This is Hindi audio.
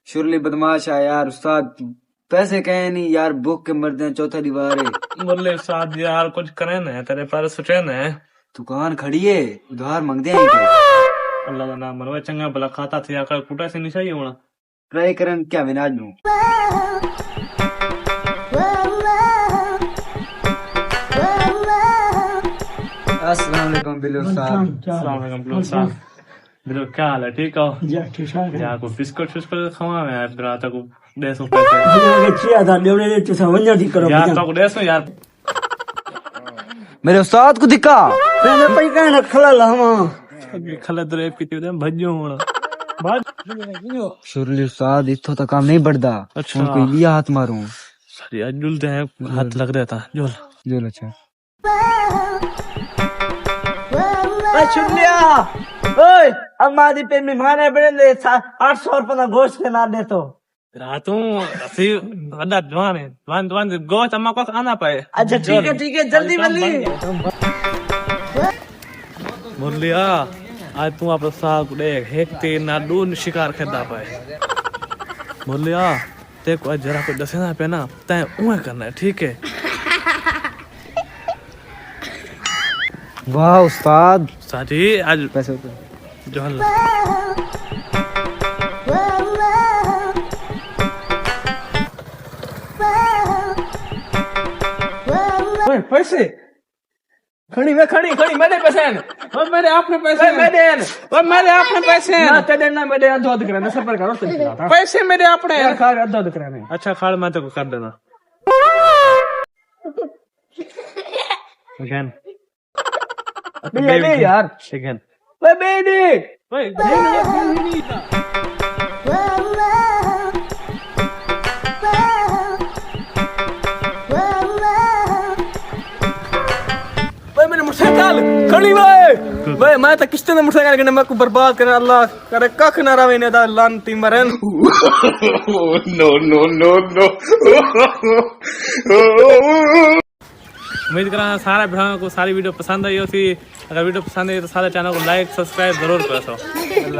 शुरली बदमाश है यार। उस्ताद पैसे कहे नहीं यार, भूख के मरते हैं चौथा दीवार है। मुरली साथ यार कुछ करे ना, तेरे पर सुटे ना। दुकान खड़ी है, उधार मांगते हैं क्या? अल्लाह का नाम मरवा चंगा भला खाता थे आकर कुटा से नहीं चाहिए होना। ट्राई करन क्या विनाज नू। अस्सलाम वालेकुम बिल्लू साहब। अस्सलाम वालेकुम बिल्लू साहब। बिल्लू क्या हाल है? ठीक हो यार? को बिस्कुट फिस्कुट खवा में यार रात को 150 पैसे यार तो 150 यार। मेरे उस्ताद को दिखा खला दरे पीते उधर भज्जो होना बात। शुरली उस्ताद इथों तक काम नहीं बढ़ता। अच्छा उनको ये हाथ मारूं। सर यार जुलते हैं, हाथ लग रहा था जुल जो अच्छा शुक्रिया। ओए हमारी पे मेहमान है बड़े 800 रुपए का गोश्त के ना दे तो रातों असि वड्डा जवान है, जवान गोश्त अम्मा को आना पाए। अच्छा ठीक है जल्दी जल्दी। मुरलिया आज तू आप साग देख हेकते ना दून शिकार खेदा पाए। मुरलिया ते को जरा को दसेना पे ना तय उए करना है, ठीक है? वाह उस्ताद। साथी आज पैसे जो हल पैसे खड़ी मेरे पैसे हैं और मेरे अपने पैसे हैं और मेरे अपने पैसे हैं ना तेरे ना मेरे अधो दिख रहे हैं सफर करो पैसे मेरे अपने हैं खा अधो दिख रहे हैं। अच्छा खाड़ मैं तो कर देना again बेबी यार again ओए बेबी मैंने मोटरसाइकिल खड़ी भाई मैं तो किस्ते ने मोटरसाइकिल के मैं को बर्बाद करे अल्लाह करे कख ना रवे ने दा लानती मरन। no उम्मीद करा सारा वीडियो को सारी वीडियो पसंद आई होती। अगर वीडियो पसंद आई तो सारे चैनल को लाइक सब्सक्राइब जरूर करो।